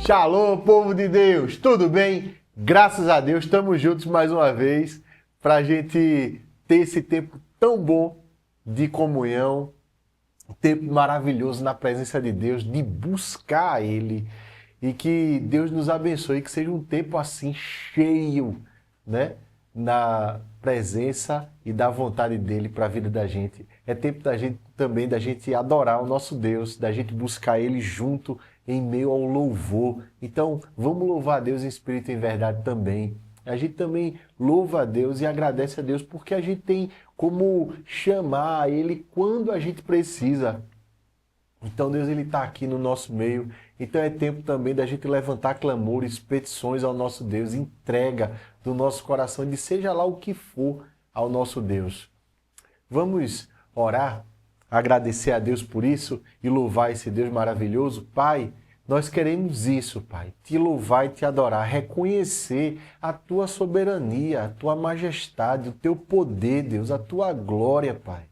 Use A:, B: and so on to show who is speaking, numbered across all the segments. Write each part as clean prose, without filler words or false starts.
A: Shalom, povo de Deus! Tudo bem? Graças a Deus, estamos juntos mais uma vez para a gente ter esse tempo tão bom de comunhão, um tempo maravilhoso na presença de Deus, de buscar Ele, e que Deus nos abençoe, que seja um tempo assim cheio, né, na presença e da vontade dEle para a vida da gente. É tempo da gente também da gente adorar o nosso Deus, da gente buscar Ele junto em meio ao louvor. Então, vamos louvar a Deus em espírito e em verdade também. A gente também louva a Deus e agradece a Deus porque a gente tem como chamar Ele quando a gente precisa. Então Deus está aqui no nosso meio. Então é tempo também da gente levantar clamores, petições ao nosso Deus, entrega do nosso coração, de seja lá o que for ao nosso Deus. Vamos orar, agradecer a Deus por isso e louvar esse Deus maravilhoso. Pai, nós queremos isso, Pai, te louvar e te adorar, reconhecer a tua soberania, a tua majestade, o teu poder, Deus, a tua glória, Pai.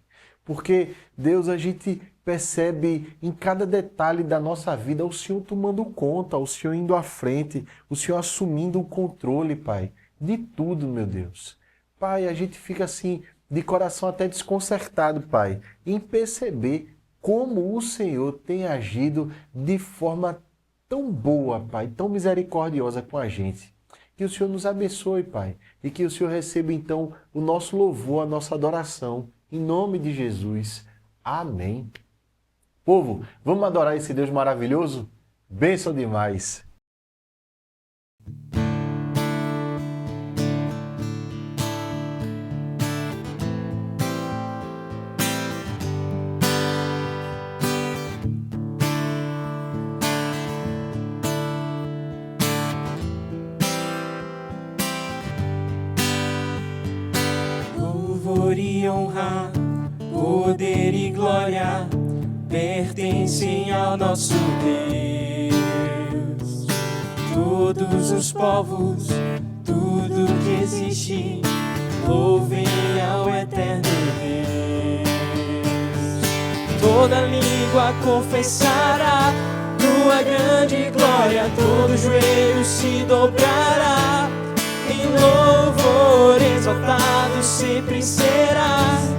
A: Porque, Deus, a gente percebe em cada detalhe da nossa vida o Senhor tomando conta, o Senhor indo à frente, o Senhor assumindo o controle, Pai, de tudo, meu Deus. Pai, a gente fica assim, de coração até desconcertado, Pai, em perceber como o Senhor tem agido de forma tão boa, Pai, tão misericordiosa com a gente. Que o Senhor nos abençoe, Pai, e que o Senhor receba, então, o nosso louvor, a nossa adoração, em nome de Jesus. Amém. Povo, vamos adorar esse Deus maravilhoso? Bênção demais!
B: Louvor e honra, poder e glória pertencem ao nosso Deus. Todos os povos, tudo que existe, louvem ao eterno Deus. Toda língua confessará tua grande glória, todo joelho se dobrará. Em louvor exaltado sempre serás,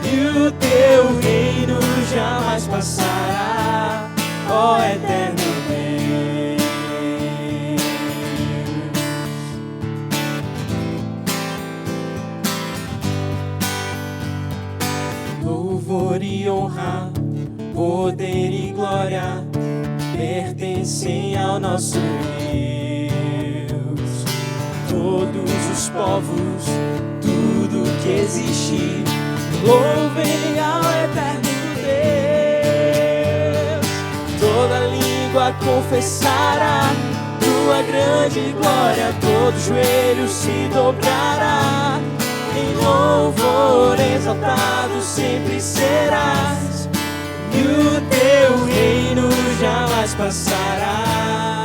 B: e o teu reino jamais passará, ó eterno Deus. Louvor e honra, poder e glória pertencem ao nosso Deus. Todos os povos, tudo que existe, louvem ao eterno Deus. Toda língua confessará tua grande glória, todo joelho se dobrará. Em louvor exaltado sempre serás, e o teu reino jamais passará.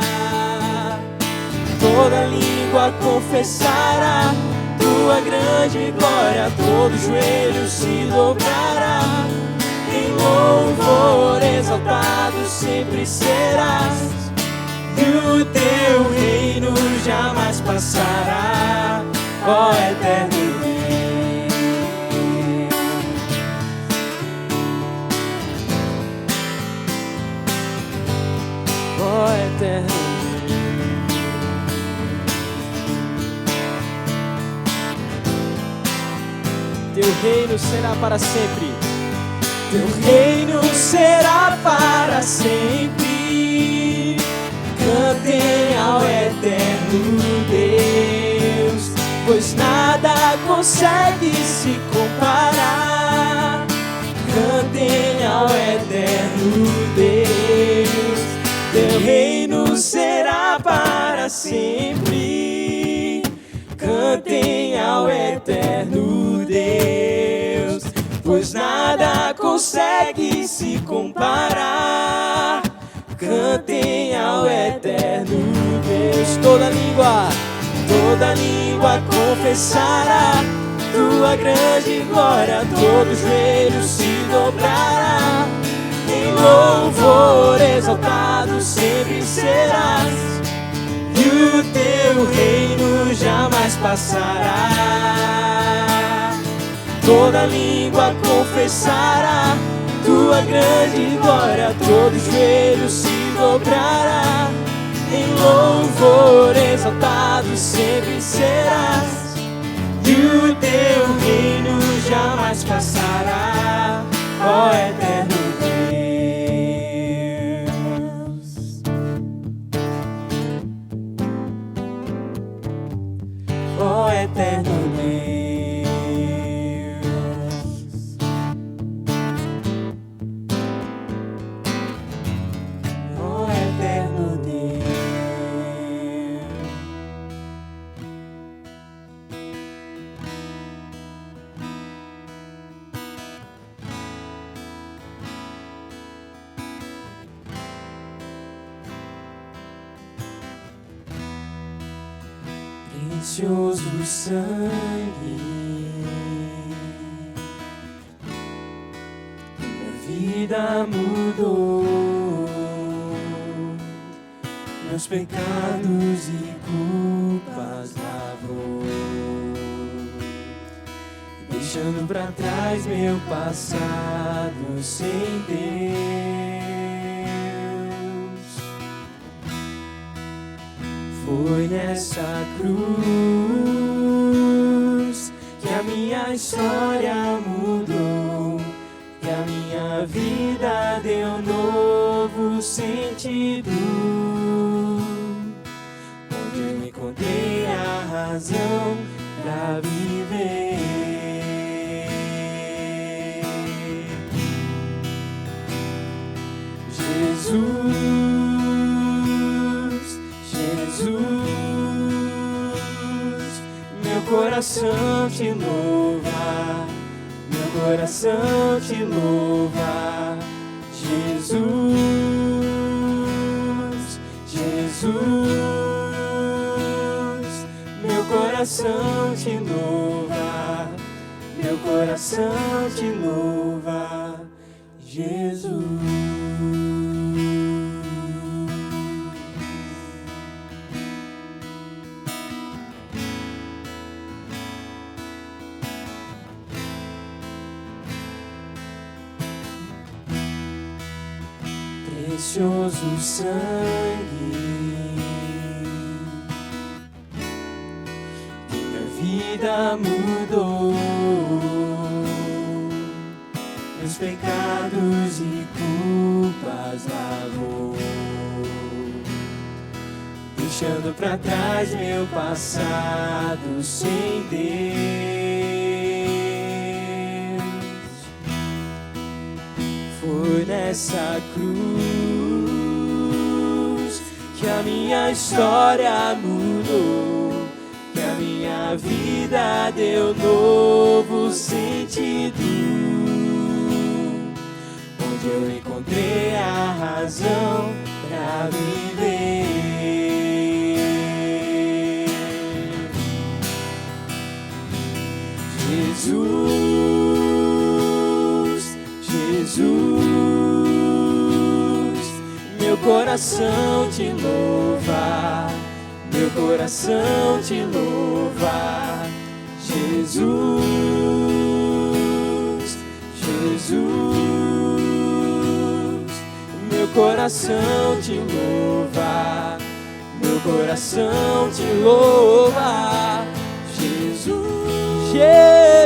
B: Toda língua confessará tua grande glória, todo joelho se dobrará. Em louvor exaltado sempre serás, e o teu reino jamais passará, ó eterno Deus. Ó eterno Deus. Teu reino será para sempre. Teu reino será para sempre. Cantem ao eterno Deus, pois nada consegue se comparar. Cantem ao eterno Deus. Teu reino será para sempre. Cantem ao eterno Deus, pois nada consegue se comparar. Cantem ao eterno Deus. Toda língua confessará tua grande glória, todo joelho se dobrará. exaltado sempre serás, e o teu reino jamais passará. Toda língua confessará tua grande glória, todo joelho se dobrará. Em louvor exaltado sempre serás, e o teu reino jamais passará, ó eterno Deus. Ó eterno Deus. Ó eterno Deus. Precioso sangue, minha vida mudou, meus pecados e culpas lavou, deixando pra trás meu passado sem Deus. Foi nessa cruz que a minha história mudou, que a minha vida deu novo sentido, onde eu encontrei a razão pra viver. Jesus, meu coração te louva, meu coração te louva. Jesus, Jesus, meu coração te louva, meu coração te louva, Jesus. Precioso sangue, minha vida mudou, meus pecados e culpas lavou, deixando pra trás meu passado sem Deus. Foi nessa cruz que a minha história mudou, que a minha vida deu novo sentido, onde eu encontrei a razão pra viver. Jesus, Jesus, meu coração te louva, meu coração te louva. Jesus, Jesus, meu coração te louva, meu coração te louva. Jesus, Jesus,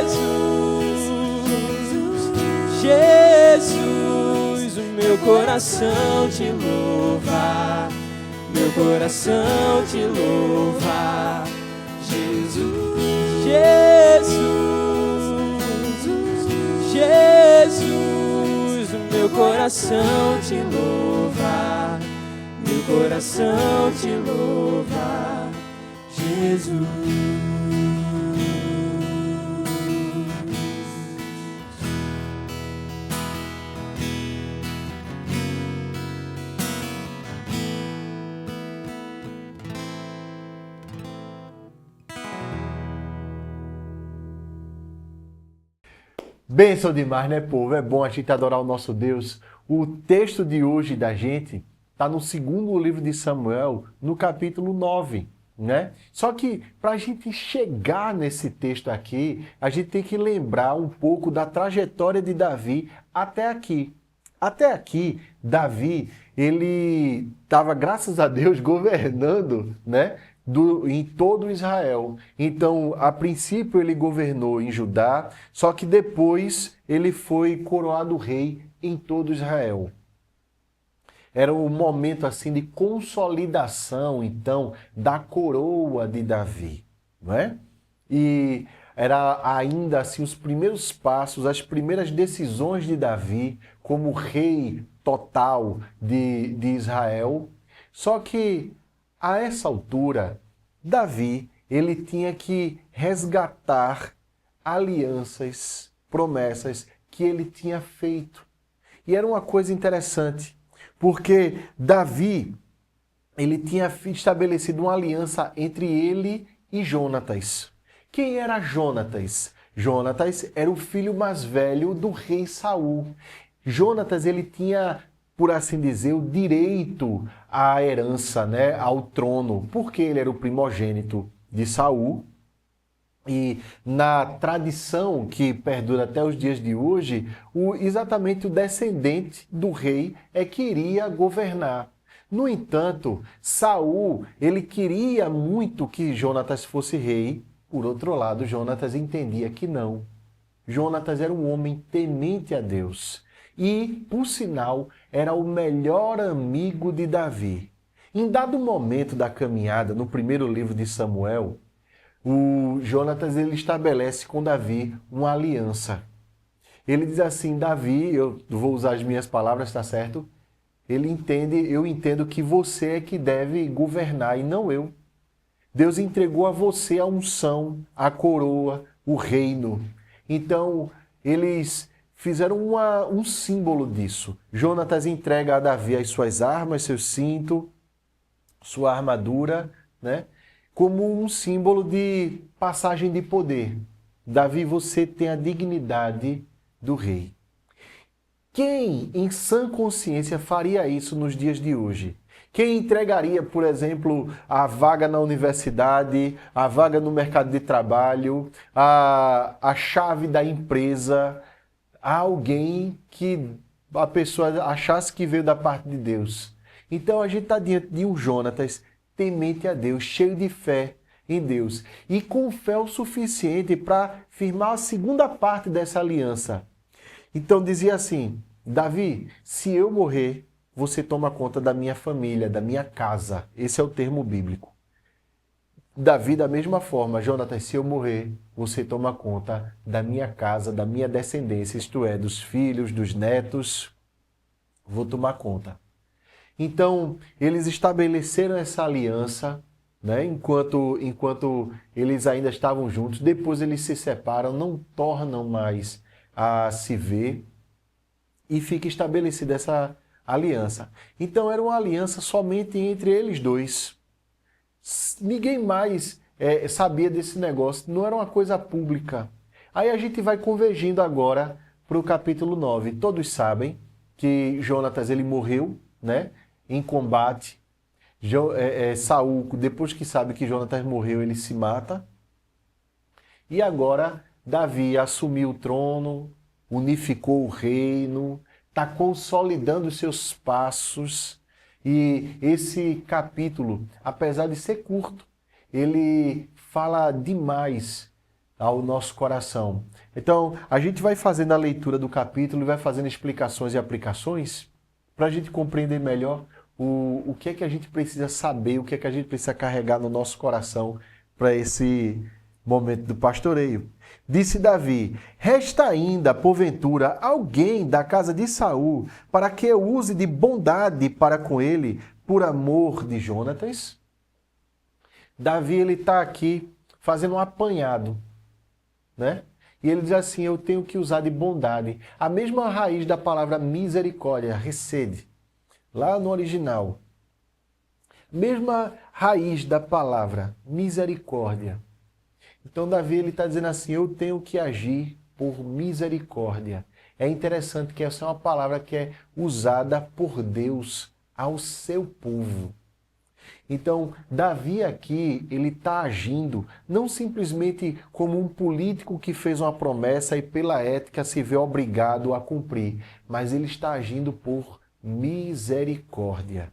B: Jesus, o meu coração te louva, meu coração te louva. Jesus, Jesus, Jesus, o meu coração te louva, meu coração te louva, Jesus.
A: Bênção demais, né, povo? É bom a gente adorar o nosso Deus. O texto de hoje da gente está no segundo livro de Samuel, no capítulo 9. Né? Só que para a gente chegar nesse texto aqui, a gente tem que lembrar um pouco da trajetória de Davi até aqui. Até aqui, Davi, ele estava, graças a Deus, governando, né, em todo Israel. Então, a princípio, ele governou em Judá, só que depois ele foi coroado rei em todo Israel. Era um momento assim de consolidação, então, da coroa de Davi, não é? E era ainda assim os primeiros passos, as primeiras decisões de Davi como rei total de Israel. Só que a essa altura, Davi, ele tinha que resgatar alianças, promessas que ele tinha feito. E era uma coisa interessante, porque Davi, ele tinha estabelecido uma aliança entre ele e Jonatas. Quem era Jonatas? Jonatas era o filho mais velho do rei Saul. Jonatas, ele tinha, por assim dizer, o direito à herança, né, ao trono, porque ele era o primogênito de Saul. E na tradição que perdura até os dias de hoje, exatamente o descendente do rei é que iria governar. No entanto, Saul, ele queria muito que Jonatas fosse rei. Por outro lado, Jonatas entendia que não. Jonatas era um homem temente a Deus. E, por sinal, era o melhor amigo de Davi. Em dado momento da caminhada, no primeiro livro de Samuel, o Jonatas, ele estabelece com Davi uma aliança. Ele diz assim: Davi, eu vou usar as minhas palavras, tá certo? Eu entendo que você é que deve governar e não eu. Deus entregou a você a unção, a coroa, o reino. Então, eles fizeram um símbolo disso. Jonatas entrega a Davi as suas armas, seu cinto, sua armadura, né? Como um símbolo de passagem de poder. Davi, você tem a dignidade do rei. Quem, em sã consciência, faria isso nos dias de hoje? Quem entregaria, por exemplo, a vaga na universidade, a vaga no mercado de trabalho, a chave da empresa a alguém que a pessoa achasse que veio da parte de Deus? Então a gente está diante de um Jonatas temente a Deus, cheio de fé em Deus e com fé o suficiente para firmar a segunda parte dessa aliança. Então dizia assim: Davi, se eu morrer, você toma conta da minha família, da minha casa. Esse é o termo bíblico. Davi, da mesma forma: Jonatas, se eu morrer, você toma conta da minha casa, da minha descendência, isto é, dos filhos, dos netos, vou tomar conta. Então, eles estabeleceram essa aliança, né? Enquanto eles ainda estavam juntos. Depois eles se separam, não tornam mais a se ver e fica estabelecida essa aliança. Então, era uma aliança somente entre eles dois. Ninguém mais sabia desse negócio, não era uma coisa pública. Aí a gente vai convergindo agora para o capítulo 9. Todos sabem que Jonatas, ele morreu, né, em combate. Saul, depois que sabe que Jonatas morreu, ele se mata. E agora Davi assumiu o trono, unificou o reino, está consolidando os seus passos. E esse capítulo, apesar de ser curto, ele fala demais ao nosso coração. Então, a gente vai fazendo a leitura do capítulo e vai fazendo explicações e aplicações para a gente compreender melhor o que é que a gente precisa saber, o que é que a gente precisa carregar no nosso coração para esse momento do pastoreio. Disse Davi: resta ainda, porventura, alguém da casa de Saul para que eu use de bondade para com ele, por amor de Jonatas? Davi, ele está aqui fazendo um apanhado, né? E ele diz assim: eu tenho que usar de bondade. A mesma raiz da palavra misericórdia, resede, lá no original. Mesma raiz da palavra misericórdia. Então Davi, ele está dizendo assim: eu tenho que agir por misericórdia. É interessante que essa é uma palavra que é usada por Deus ao seu povo. Então, Davi aqui, ele está agindo não simplesmente como um político que fez uma promessa e pela ética se vê obrigado a cumprir, mas ele está agindo por misericórdia.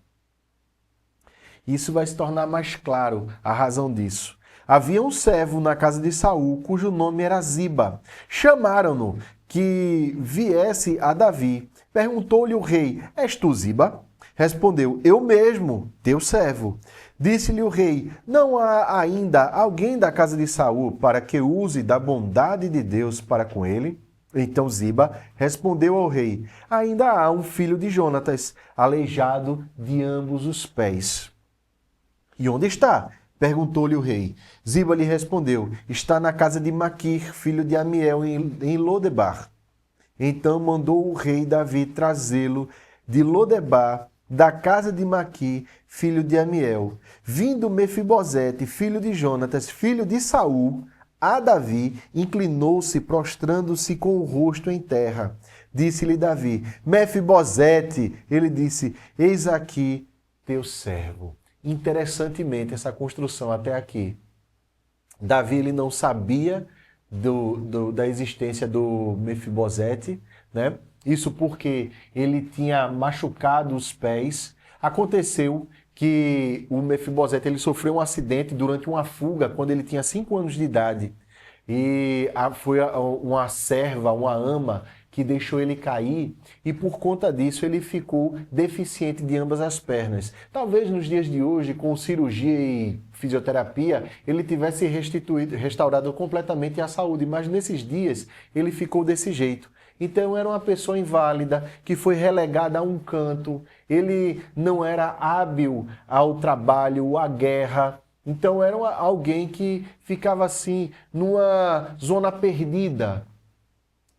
A: Isso vai se tornar mais claro a razão disso. Havia um servo na casa de Saul, cujo nome era Ziba. Chamaram-no que viesse a Davi. Perguntou-lhe o rei: És tu Ziba? Respondeu: Eu mesmo, teu servo. Disse-lhe o rei: Não há ainda alguém da casa de Saul para que use da bondade de Deus para com ele? Então Ziba respondeu ao rei: Ainda há um filho de Jonatas, aleijado de ambos os pés. E onde está? Perguntou-lhe o rei. Ziba lhe respondeu: Está na casa de Maquir, filho de Amiel, em Lodebar. Então mandou o rei Davi trazê-lo de Lodebar, da casa de Maquir, filho de Amiel. Vindo Mefibosete, filho de Jonatas, filho de Saul, a Davi, inclinou-se, prostrando-se com o rosto em terra. Disse-lhe Davi: Mefibosete. Ele disse: Eis aqui teu servo. Interessantemente, essa construção até aqui. Davi ele não sabia da existência do Mefibosete, né? Isso porque ele tinha machucado os pés. Aconteceu que o Mefibosete ele sofreu um acidente durante uma fuga quando ele tinha 5 anos de idade. E foi uma serva, uma ama, que deixou ele cair e por conta disso ele ficou deficiente de ambas as pernas. Talvez nos dias de hoje, com cirurgia e fisioterapia, ele tivesse restaurado completamente a saúde, mas nesses dias ele ficou desse jeito. Então era uma pessoa inválida que foi relegada a um canto, ele não era hábil ao trabalho, à guerra. Então era alguém que ficava assim numa zona perdida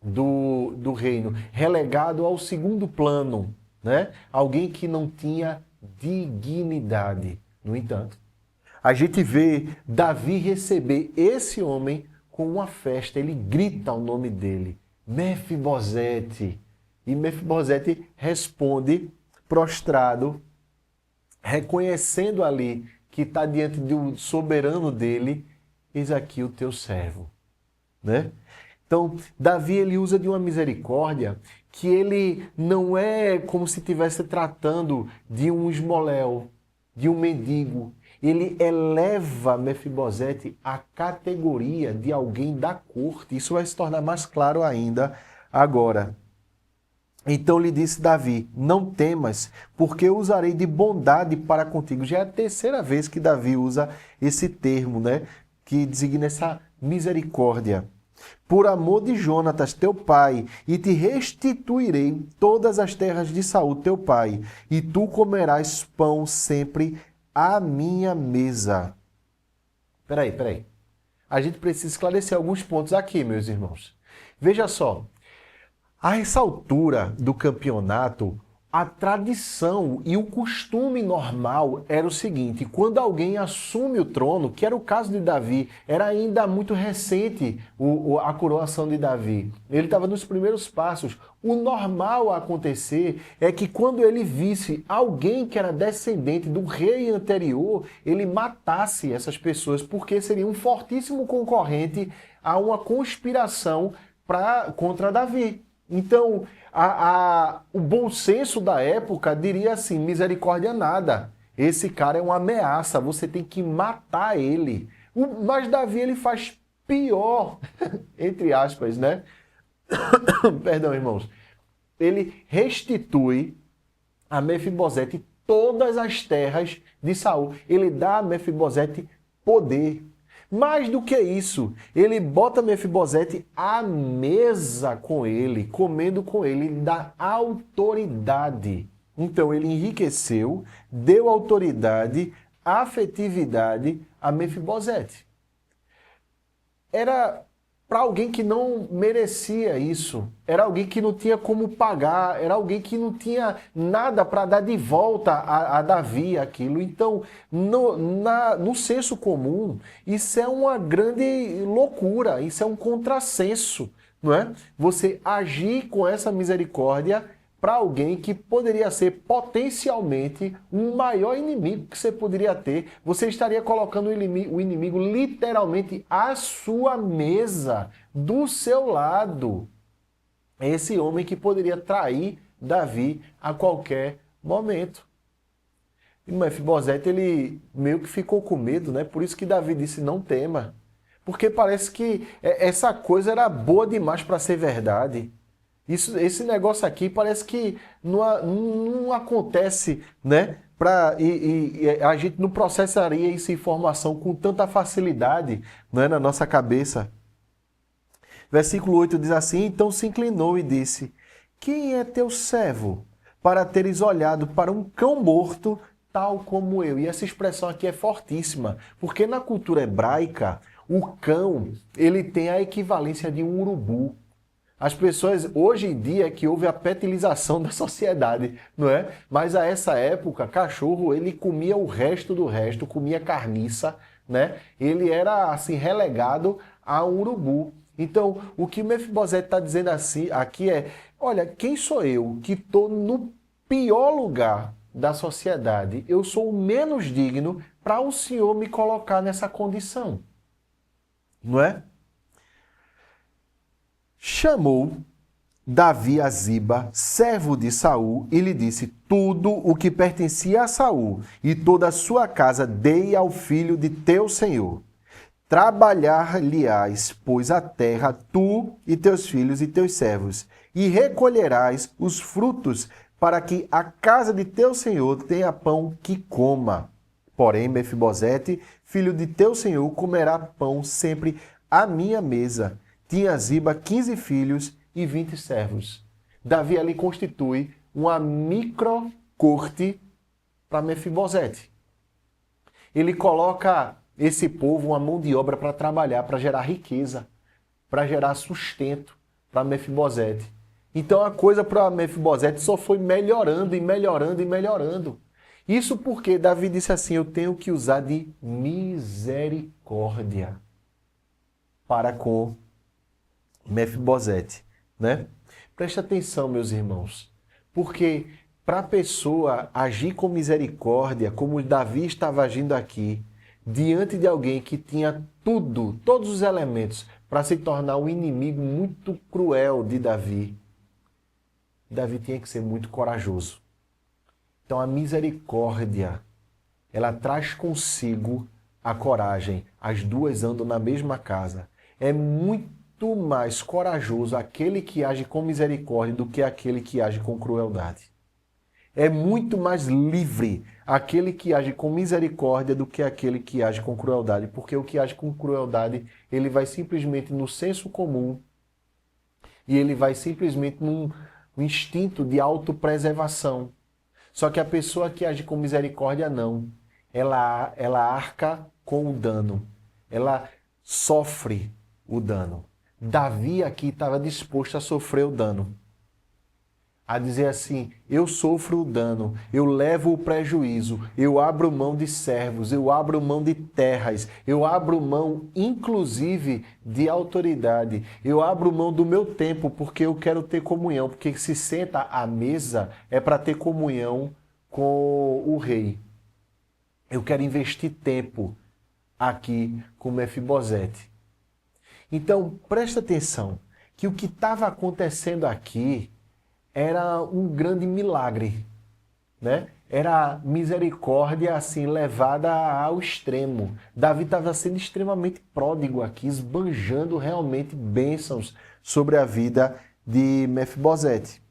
A: do reino, relegado ao segundo plano, né? Alguém que não tinha dignidade. No entanto, a gente vê Davi receber esse homem com uma festa, ele grita o nome dele, Mefibosete. E Mefibosete responde prostrado, reconhecendo ali que está diante do soberano dele, eis aqui o teu servo, né? Então, Davi ele usa de uma misericórdia que ele não é como se estivesse tratando de um esmoléu, de um mendigo. Ele eleva Mefibosete à categoria de alguém da corte. Isso vai se tornar mais claro ainda agora. Então lhe disse Davi: Não temas, porque eu usarei de bondade para contigo. Já é a terceira vez que Davi usa esse termo, né? Que designa essa misericórdia. Por amor de Jonatas, teu pai, e te restituirei todas as terras de Saul, teu pai, e tu comerás pão sempre à minha mesa. Peraí. A gente precisa esclarecer alguns pontos aqui, meus irmãos. Veja só, a essa altura do campeonato, a tradição e o costume normal era o seguinte: quando alguém assume o trono, que era o caso de Davi, era ainda muito recente a coroação de Davi, ele estava nos primeiros passos. O normal a acontecer é que quando ele visse alguém que era descendente do rei anterior, ele matasse essas pessoas, porque seria um fortíssimo concorrente a uma conspiração contra Davi. Então, o bom senso da época diria assim: misericórdia nada. Esse cara é uma ameaça, você tem que matar ele. Mas Davi ele faz pior, entre aspas, né? Perdão, irmãos. Ele restitui a Mefibosete todas as terras de Saul. Ele dá a Mefibosete poder. Mais do que isso, ele bota Mefibosete à mesa com ele, comendo com ele, ele dá autoridade. Então ele enriqueceu, deu autoridade, afetividade a Mefibosete. Era para alguém que não merecia isso, era alguém que não tinha como pagar, era alguém que não tinha nada para dar de volta a Davi aquilo. Então, no senso comum, isso é uma grande loucura, isso é um contrassenso, não é? Você agir com essa misericórdia para alguém que poderia ser potencialmente um maior inimigo que você poderia ter. Você estaria colocando o inimigo literalmente à sua mesa, do seu lado. Esse homem que poderia trair Davi a qualquer momento. E Mefibosete, ele meio que ficou com medo, né? Por isso que Davi disse, não tema. Porque parece que essa coisa era boa demais para ser verdade. Esse negócio aqui parece que não acontece, né? A gente não processaria essa informação com tanta facilidade, né, na nossa cabeça. Versículo 8 diz assim, então se inclinou e disse, quem é teu servo para teres olhado para um cão morto tal como eu? E essa expressão aqui é fortíssima, porque na cultura hebraica, o cão, ele tem a equivalência de um urubu. As pessoas, hoje em dia, é que houve a petilização da sociedade, não é? Mas a essa época, cachorro, ele comia o resto do resto, comia carniça, né? Ele era, assim, relegado a um urubu. Então, o que Mefibosete está dizendo assim, aqui é, olha, quem sou eu que estou no pior lugar da sociedade? Eu sou o menos digno para o Senhor me colocar nessa condição, não é? Chamou Davi a Ziba, servo de Saul, e lhe disse, tudo o que pertencia a Saul e toda a sua casa dei ao filho de teu senhor. Trabalhar-lhe-ás, pois, a terra, tu e teus filhos e teus servos, e recolherás os frutos para que a casa de teu senhor tenha pão que coma. Porém, Mefibosete, filho de teu senhor, comerá pão sempre à minha mesa. Tinha Ziba 15 filhos e 20 servos. Davi ali constitui uma micro-corte para Mefibosete. Ele coloca esse povo uma mão de obra para trabalhar, para gerar riqueza, para gerar sustento para Mefibosete. Então a coisa para Mefibosete só foi melhorando e melhorando e melhorando. Isso porque Davi disse assim, eu tenho que usar de misericórdia para com Mefibosete, né? Preste atenção, meus irmãos, porque para a pessoa agir com misericórdia, como Davi estava agindo aqui, diante de alguém que tinha tudo, todos os elementos para se tornar um inimigo muito cruel de Davi, Davi tinha que ser muito corajoso. Então a misericórdia, ela traz consigo a coragem. As duas andam na mesma casa. É muito mais corajoso aquele que age com misericórdia do que aquele que age com crueldade. É muito mais livre aquele que age com misericórdia do que aquele que age com crueldade, porque o que age com crueldade, ele vai simplesmente no senso comum e ele vai simplesmente num instinto de autopreservação. Só que a pessoa que age com misericórdia não. Ela arca com o dano. Ela sofre o dano. Davi aqui estava disposto a sofrer o dano. A dizer assim, eu sofro o dano, eu levo o prejuízo, eu abro mão de servos, eu abro mão de terras, eu abro mão, inclusive, de autoridade, eu abro mão do meu tempo porque eu quero ter comunhão, porque se senta à mesa é para ter comunhão com o rei. Eu quero investir tempo aqui com Mefibosete. Então, presta atenção, que o que estava acontecendo aqui era um grande milagre, né? Era misericórdia assim levada ao extremo. Davi estava sendo extremamente pródigo aqui, esbanjando realmente bênçãos sobre a vida de Mefibosete.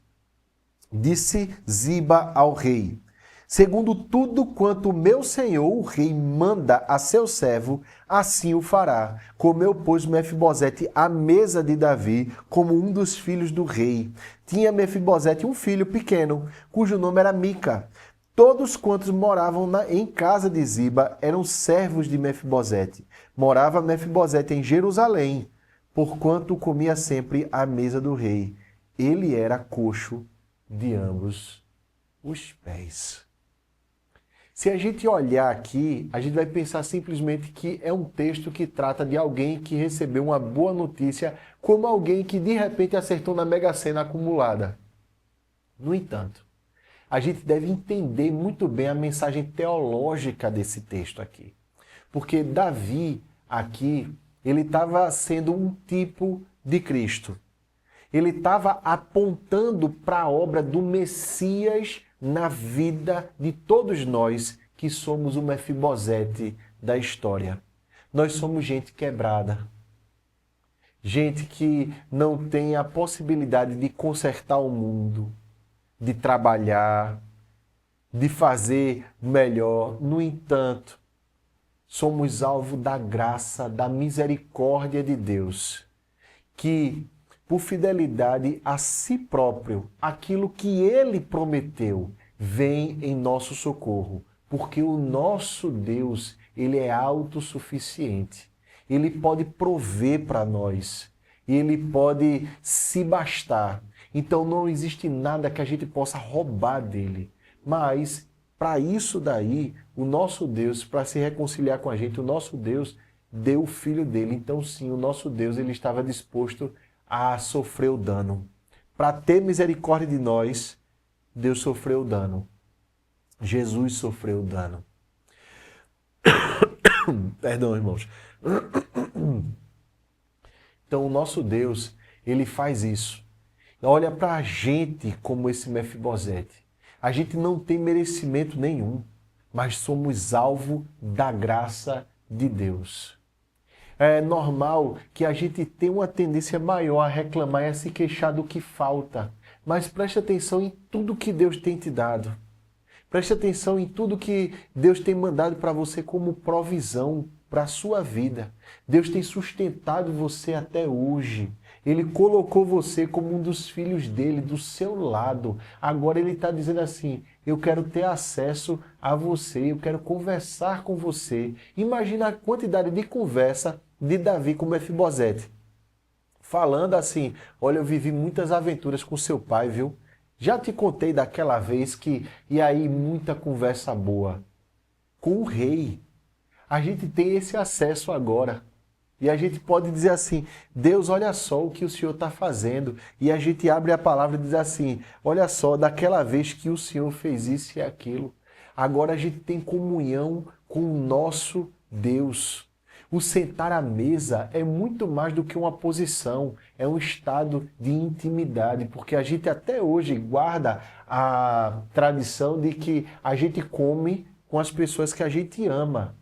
A: Disse Ziba ao rei, segundo tudo quanto o meu senhor, o rei, manda a seu servo, assim o fará. Comeu, pois, Mefibosete à mesa de Davi, como um dos filhos do rei. Tinha Mefibosete um filho pequeno, cujo nome era Mica. Todos quantos moravam em casa de Ziba eram servos de Mefibosete. Morava Mefibosete em Jerusalém, porquanto comia sempre à mesa do rei. Ele era coxo de ambos os pés. Se a gente olhar aqui, a gente vai pensar simplesmente que é um texto que trata de alguém que recebeu uma boa notícia, como alguém que de repente acertou na Mega Sena acumulada. No entanto, a gente deve entender muito bem a mensagem teológica desse texto aqui. Porque Davi, aqui, ele estava sendo um tipo de Cristo. Ele estava apontando para a obra do Messias na vida de todos nós que somos o Mefibosete da história. Nós somos gente quebrada. Gente que não tem a possibilidade de consertar o mundo, de trabalhar, de fazer melhor. No entanto, somos alvo da graça, da misericórdia de Deus, que, por fidelidade a si próprio, aquilo que Ele prometeu, vem em nosso socorro, porque o nosso Deus, Ele é autossuficiente. Ele pode prover para nós, Ele pode se bastar. Então não existe nada que a gente possa roubar dele. Mas, para isso daí, o nosso Deus, para se reconciliar com a gente, o nosso Deus deu o Filho dele. Então sim, o nosso Deus, ele estava disposto a sofrer o dano. Para ter misericórdia de nós, Deus sofreu o dano. Jesus sofreu o dano. Perdão, irmãos. Então o nosso Deus, ele faz isso. Olha para a gente como esse Mefibosete. A gente não tem merecimento nenhum, mas somos alvo da graça de Deus. É normal que a gente tenha uma tendência maior a reclamar e a se queixar do que falta. Mas preste atenção em tudo que Deus tem te dado. Preste atenção em tudo que Deus tem mandado para você como provisão para a sua vida. Deus tem sustentado você até hoje. Ele colocou você como um dos filhos dele, do seu lado. Agora ele está dizendo assim, eu quero ter acesso a você, eu quero conversar com você. Imagina a quantidade de conversa de Davi com Mefibosete. Falando assim, olha, eu vivi muitas aventuras com seu pai, viu? Já te contei daquela vez que, e aí muita conversa boa. Com o rei. A gente tem esse acesso agora. E a gente pode dizer assim, Deus, olha só o que o Senhor está fazendo. E a gente abre a palavra e diz assim, olha só, daquela vez que o Senhor fez isso e aquilo. Agora a gente tem comunhão com o nosso Deus. O sentar à mesa é muito mais do que uma posição, é um estado de intimidade, porque a gente até hoje guarda a tradição de que a gente come com as pessoas que a gente ama.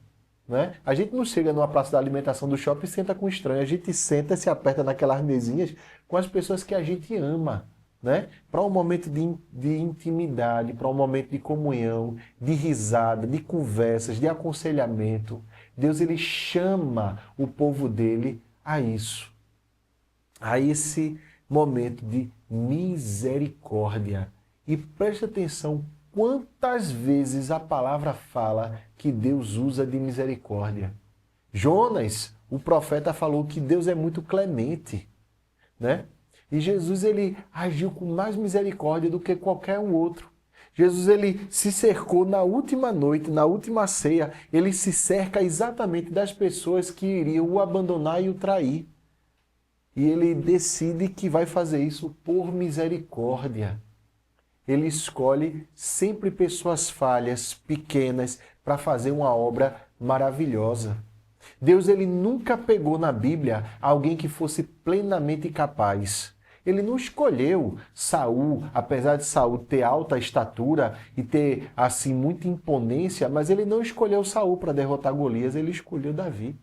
A: Né? A gente não chega numa praça da alimentação do shopping e senta com estranho, a gente senta e se aperta naquelas mesinhas com as pessoas que a gente ama. Né? Para um momento de intimidade, para um momento de comunhão, de risada, de conversas, de aconselhamento. Deus ele chama o povo dele a isso, a esse momento de misericórdia. E preste atenção quantas vezes a palavra fala que Deus usa de misericórdia. Jonas, o profeta, falou que Deus é muito clemente, né? E Jesus ele agiu com mais misericórdia do que qualquer um outro. Jesus ele se cercou na última noite, na última ceia, ele se cerca exatamente das pessoas que iriam o abandonar e o trair. E ele decide que vai fazer isso por misericórdia. Ele escolhe sempre pessoas falhas, pequenas, para fazer uma obra maravilhosa. Deus ele nunca pegou na Bíblia alguém que fosse plenamente capaz. Ele não escolheu Saul, apesar de Saul ter alta estatura e ter assim muita imponência, mas ele não escolheu Saul para derrotar Golias, ele escolheu Davi.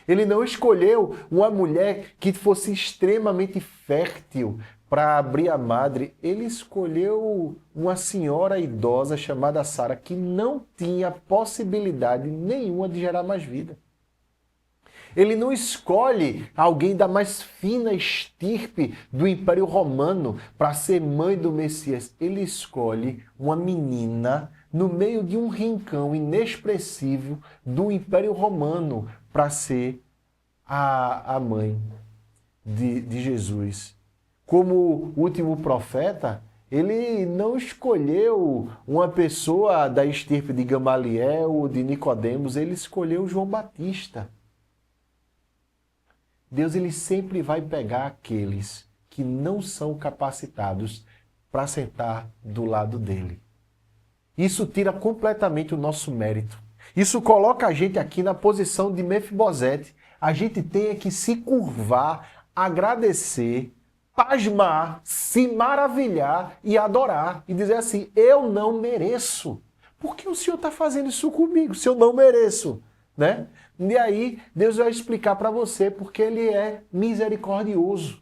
A: Ele não escolheu uma mulher que fosse extremamente fértil para abrir a madre. Ele escolheu uma senhora idosa chamada Sara que não tinha possibilidade nenhuma de gerar mais vida. Ele não escolhe alguém da mais fina estirpe do Império Romano para ser mãe do Messias. Ele escolhe uma menina no meio de um rincão inexpressivo do Império Romano para ser a mãe de Jesus. Como último profeta, ele não escolheu uma pessoa da estirpe de Gamaliel ou de Nicodemos, ele escolheu João Batista. Deus ele sempre vai pegar aqueles que não são capacitados para sentar do lado dele. Isso tira completamente o nosso mérito. Isso coloca a gente aqui na posição de Mefibosete. A gente tem que se curvar, agradecer, pasmar, se maravilhar e adorar. E dizer assim, eu não mereço. Por que o Senhor está fazendo isso comigo se eu não mereço? Né? E aí Deus vai explicar para você porque Ele é misericordioso.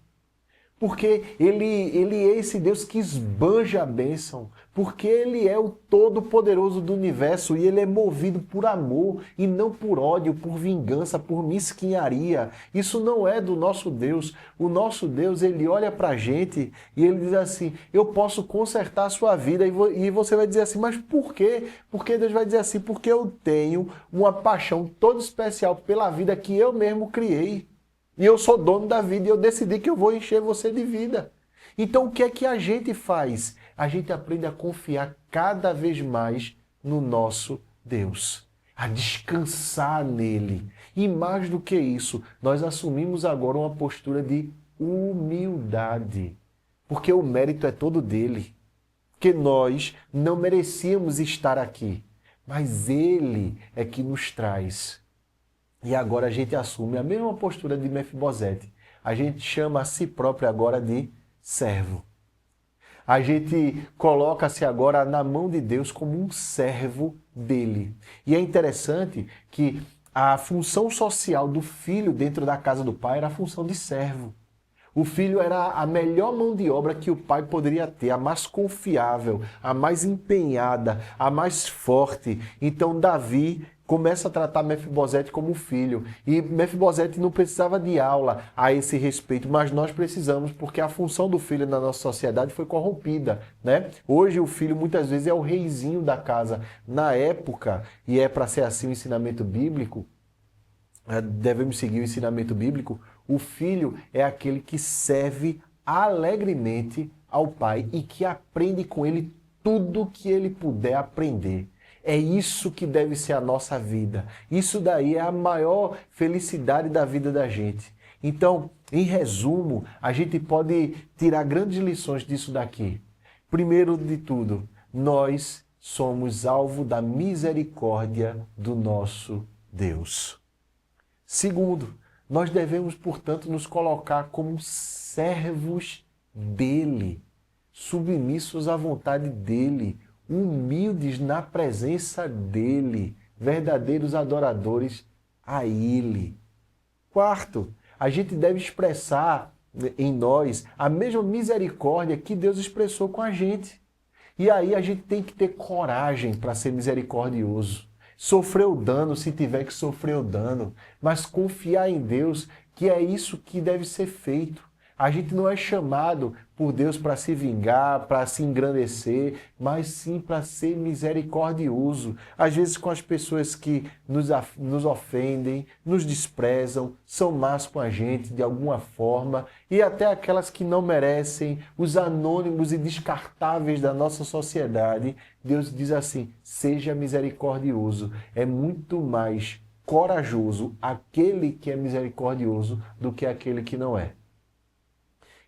A: Porque ele é esse Deus que esbanja a bênção. Porque Ele é o Todo-Poderoso do universo e Ele é movido por amor e não por ódio, por vingança, por mesquinharia. Isso não é do nosso Deus. O nosso Deus, Ele olha pra gente e Ele diz assim, eu posso consertar a sua vida. E você vai dizer assim, mas por quê? Porque Deus vai dizer assim, porque eu tenho uma paixão toda especial pela vida que eu mesmo criei. E eu sou dono da vida e eu decidi que eu vou encher você de vida. Então o que é que a gente faz? A gente aprende a confiar cada vez mais no nosso Deus. A descansar nele. E mais do que isso, nós assumimos agora uma postura de humildade. Porque o mérito é todo dele. Porque nós não merecíamos estar aqui. Mas ele é que nos traz. E agora a gente assume a mesma postura de Mefibosete. A gente chama a si próprio agora de servo. A gente coloca-se agora na mão de Deus como um servo dele. E é interessante que a função social do filho dentro da casa do pai era a função de servo. O filho era a melhor mão de obra que o pai poderia ter, a mais confiável, a mais empenhada, a mais forte. Então Davi começa a tratar Mefibosete como filho. E Mefibosete não precisava de aula a esse respeito, mas nós precisamos, porque a função do filho na nossa sociedade foi corrompida, né? Hoje o filho muitas vezes é o reizinho da casa. Na época, e é para ser assim o ensinamento bíblico, devemos seguir o ensinamento bíblico, o filho é aquele que serve alegremente ao pai e que aprende com ele tudo que ele puder aprender. É isso que deve ser a nossa vida. Isso daí é a maior felicidade da vida da gente. Então, em resumo, a gente pode tirar grandes lições disso daqui. Primeiro de tudo, nós somos alvo da misericórdia do nosso Deus. Segundo, nós devemos, portanto, nos colocar como servos dele, submissos à vontade dele, humildes na presença dele, verdadeiros adoradores a ele. Quarto, a gente deve expressar em nós a mesma misericórdia que Deus expressou com a gente. E aí a gente tem que ter coragem para ser misericordioso. Sofrer o dano se tiver que sofrer o dano, mas confiar em Deus, que é isso que deve ser feito. A gente não é chamado por Deus para se vingar, para se engrandecer, mas sim para ser misericordioso. Às vezes com as pessoas que nos ofendem, nos desprezam, são más com a gente de alguma forma, e até aquelas que não merecem, os anônimos e descartáveis da nossa sociedade. Deus diz assim, seja misericordioso. É muito mais corajoso aquele que é misericordioso do que aquele que não é.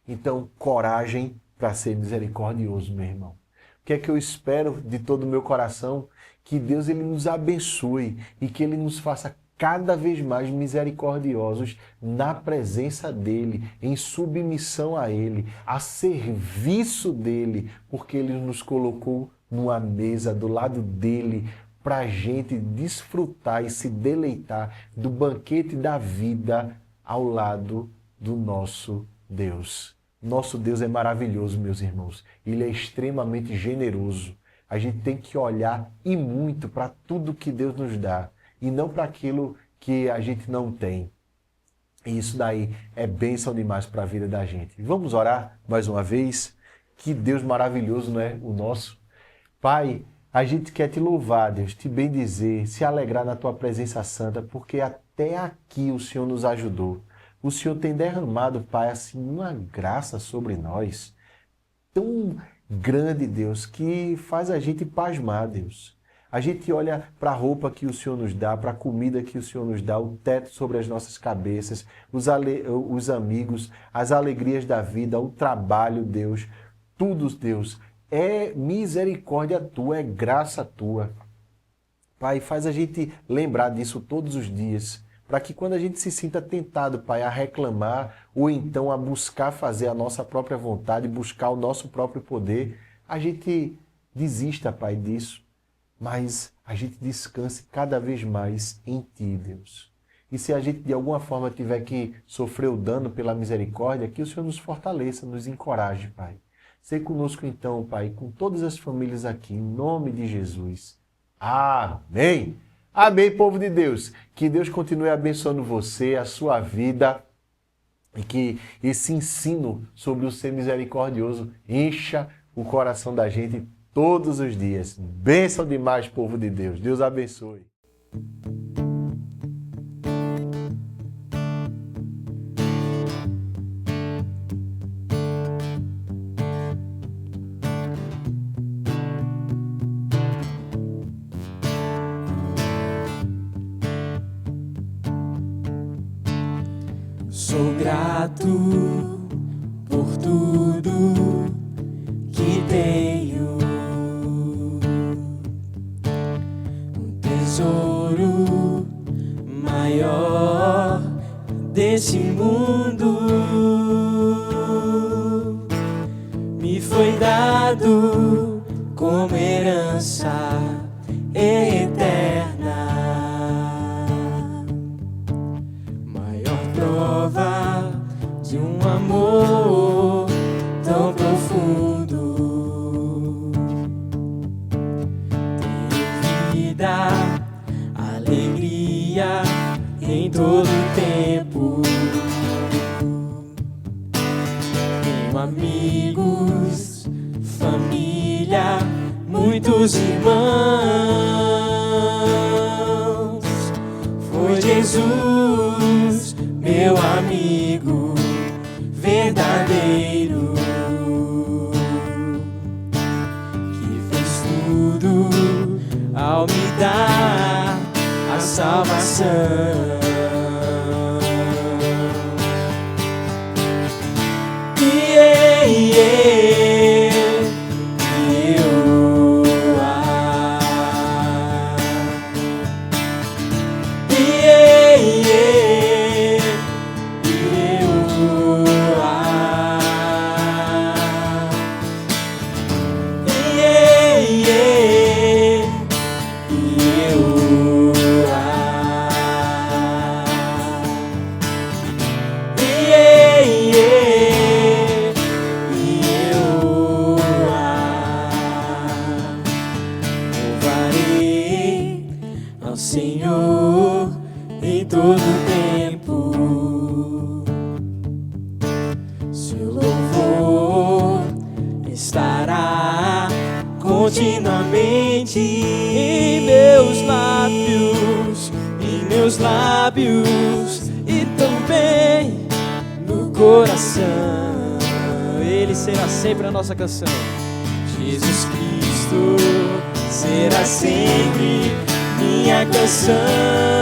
A: Então, coragem para ser misericordioso, meu irmão. O que é que eu espero de todo o meu coração? Que Deus ele nos abençoe e que Ele nos faça cada vez mais misericordiosos na presença dEle, em submissão a Ele, a serviço dEle, porque Ele nos colocou numa mesa do lado dEle para a gente desfrutar e se deleitar do banquete da vida ao lado do nosso Deus. Nosso Deus é maravilhoso, meus irmãos. Ele é extremamente generoso. A gente tem que olhar e muito para tudo que Deus nos dá e não para aquilo que a gente não tem. E isso daí é bênção demais para a vida da gente. Vamos orar mais uma vez? Que Deus maravilhoso, não é o nosso? Pai, a gente quer te louvar, Deus, te bendizer, se alegrar na tua presença santa, porque até aqui o Senhor nos ajudou. O Senhor tem derramado, Pai, assim, uma graça sobre nós tão grande, Deus, que faz a gente pasmar, Deus. A gente olha para a roupa que o Senhor nos dá, para a comida que o Senhor nos dá, o teto sobre as nossas cabeças, os amigos, as alegrias da vida, o trabalho, Deus. tudo, Deus. É misericórdia tua, é graça tua. Pai, faz a gente lembrar disso todos os dias, para que quando a gente se sinta tentado, Pai, a reclamar ou então a buscar fazer a nossa própria vontade, buscar o nosso próprio poder, a gente desista, Pai, disso, mas a gente descanse cada vez mais em Ti, Deus. E se a gente de alguma forma tiver que sofrer o dano pela misericórdia, que o Senhor nos fortaleça, nos encoraje, Pai. Seja conosco então, Pai, com todas as famílias aqui, em nome de Jesus. Amém. Amém, povo de Deus. Que Deus continue abençoando você, a sua vida, e que esse ensino sobre o ser misericordioso encha o coração da gente todos os dias. Bênção demais, povo de Deus. Deus abençoe.
B: Sou grato por tudo que tenho, um tesouro maior desse mundo me foi dado como herança eterna. Prova de um amor tão profundo. Tenho vida, alegria em todo tempo. Tenho amigos, família, muitos irmãos. Foi Jesus, meu amigo verdadeiro, que fez tudo ao me dar a salvação. Senhor em todo tempo, seu louvor estará continuamente em meus lábios e também no coração. Ele será sempre a nossa canção. Jesus Cristo será sempre minha canção.